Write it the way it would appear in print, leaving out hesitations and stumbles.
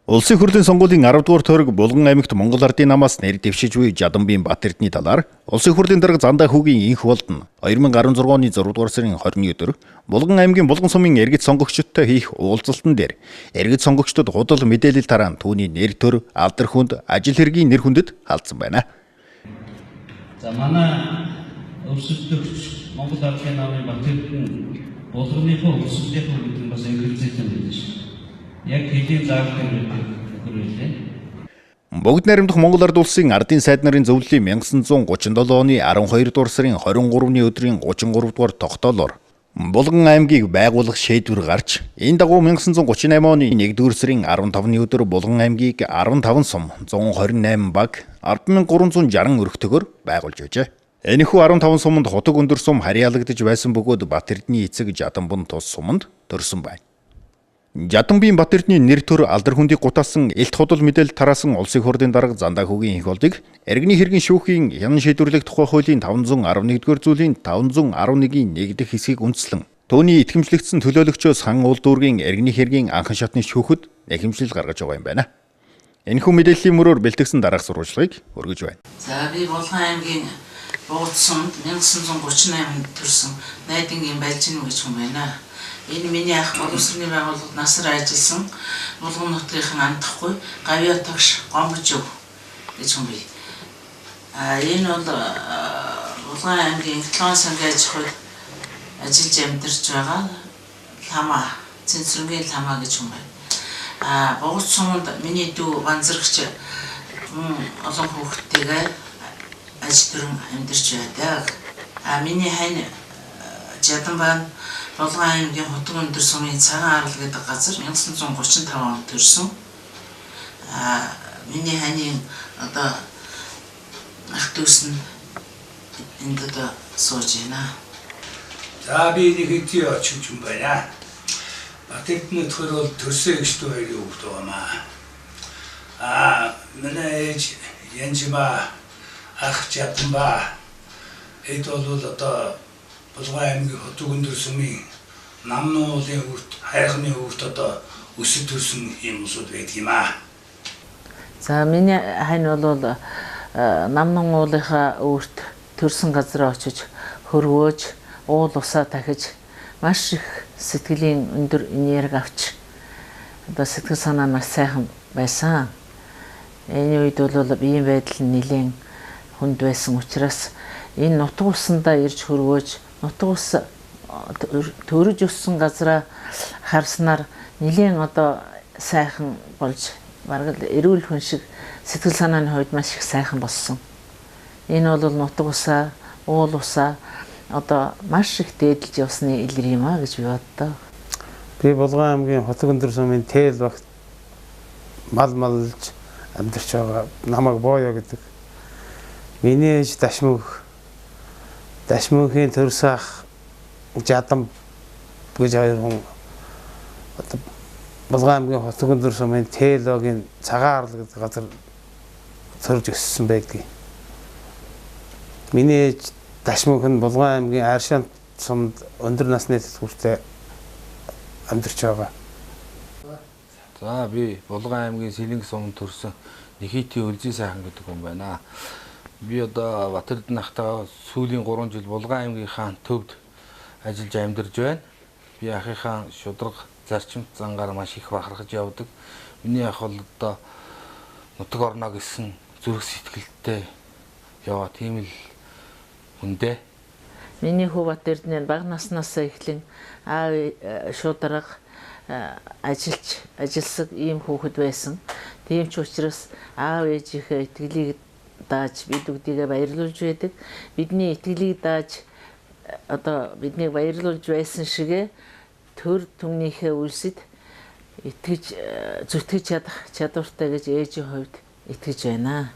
Улсын хурлын сонгуулийн 10 дугаар тойрог Булган аймагт Монгол Ардын намаас нэр дэвшиж буй Жаданбийн Батэрдний талаар Улсын хурлын дарга Зандаа хүүгийн инх болдно 2016 оны 6 дугаар сарын 20-ны өдөр Булган аймгийн Булган сумын иргэд сонгогчдод хийх уулзалтан дээр иргэд сонгогчдод худал мэдээлэл тараан түүний нэр төр, алдар хүнд, ажил хэргийн нэр хүндэд халдсан байна. За манай өрсөлдөгч Монгол Ардын намын Батэрдэн Булганыхоо өрсөлдийнхөө гэдэг нь бас инглизээр байдаг шүү. Яг хэдийн заавал нөхөрлөлээ. Бүгд найрамдах Монгол Ард улсын ардын сайд нарын зөвлөлийн 1937 оны 12 дугаар сарын 23-ны өдрийн 33 дугаар тогтоолоор Булган аймгийг байгуулах шийдвэр гарч, энэ дагуу 1938 оны 1-р сарын 15-ны өдөр Булган аймгийг 15 сум, 128 баг, 10,360 өргөтгөөр байгуулж байжээ. Энэхүү 15 суманд хотог өндөр сум харьяалагдж байсан бөгөөд Батэрдний эцэг Жаданбун тус суманд төрсөн байна. Жаданбийн Батэрдний нэр төр, алдар хүндийг гутаасан, элт худал мэдээлэл тараасан Улсын хурлын дарга Зандаа хүүгийн их болдыг иргэний хэргийн шүүхийн хян шийдвэрлэх тухай хуулийн 511-р зүйлийн 511-ийн 1 дэх хэсгийг үндэслэн түүний итгэмжлэгдсэн төлөөлөгчөөс хан улд дүүргийн иргэний хэргийн анхан шатны шүүхэд нэхэмжлэл гаргаж байгаа юм байна. Энэхүү мэдээллийн мөрөөр бэлтгэсэн дараах сурвалжлагыг өргөж байна. За би Булган аймгийн Бууц сумд 1938 төрсэн Найдингийн Балжин гэж хүн байна. Энэ миний ах боловсролын байгууллагад насар ажилласан Булган нутгийн андахгүй Гавьяа тогш Гомбожов гэж хүн бий. Энэ бол Булган аймгийн Клон сангийн аж ахуйд ажиллаж амьдарч байгаа Лама, Цэнцэрэнгийн Лама гэж хүн байна. Бууц сумд миний дүү банзрагч олон хүүхдтэйгээ аж төрөн амьдарч байдаг. Миний хань Жаданбан Булган аймгийн хотог өндөр сумын цагаан арал гэдэг газар 1935 онд төрсөн. Миний ханийн одоо ах дүүс нь энд одоо сууж байна. За би нэг хэдий очиж юм байна. Батэрдний нутгаар бол төрсөн эгчтэй хоёрын хүүхэд байгаамаа. Манай ээж Янжима ах Жаданба эд бол одоо Булган аймгийн хотог өндөр сумын намнуулын хүүхд, хайрхны хүүхд одоо өсөж төрсөн юм усуд байдаг юм аа. За миний хань бол намнын уулынхаа өөрт төрсэн газараа очиж хөрвөөж, уул усаа тахиж маш их сэтгэлийн өндөр энерги авч одоо сэтгэл санаа нь маш сайхан байсан. Энэ үед бол ийм байдал нь нэлээд хүнд байсан учраас энэ нутаг усандаа ирж хөрвөөж нутаг ус төрөж өссөн газараа харснаар нэлээд одоо сайхан болж бараг эрүүл хүн шиг сэтгэл санааны хувьд маш их сайхан болсон. Энэ бол нутаг усаа, уул усаа одоо маш их дээдлж явсны илэр юм а гэж би боддоо. Би Булган аймгийн хотог өндөр сумын тэл багт малж амьдарч байгаа намайг Боёо гэдэг. Миний ээж Дашмөнхийн төрсөн ах Жадан гэж хоёр хүн одоо Булган аймгийн хотог өндөр сумын Телогийн цагаан арал гэдэг газар төрж өссөн байдаг. Миний ээж Дашмөнх нь Булган аймгийн Аршаан сумд өндөр насны тэтгэвртэй амьдарч байгаа. За би Булган аймгийн Сэлэнг сумд төрсэн Нэхитийн Үлзий сайхан гэдэг хүн байна. Би одоо Батэрдэн ахтаа сүүлийн 3 жил Булган аймгийнхаа төвд ажиллаж амьдарч байна. Би ахыхаа шударга зарчимт зангаар маш их бахархаж явдаг. Миний ах бол одоо нутаг орно гэсэн зүрх сэтгэлтэй яваа тийм л хүндээ. Миний хүү Батэрдний бага наснаасаа эхлэн аав шударга ажилласаг ийм хүүхэд байсан. Тийм ч учраас аав ээжийнхээ итгэлийг дааж бид бүгдийгээ баярлуулж байдаг. Бидний итгэлийг дааж одоо биднийг баярлуулж байсан шигэ төр түмнийхээ үлсэд итгэж зүтгэж чадах чадвартай гэж ээжийн хувьд итгэж байна.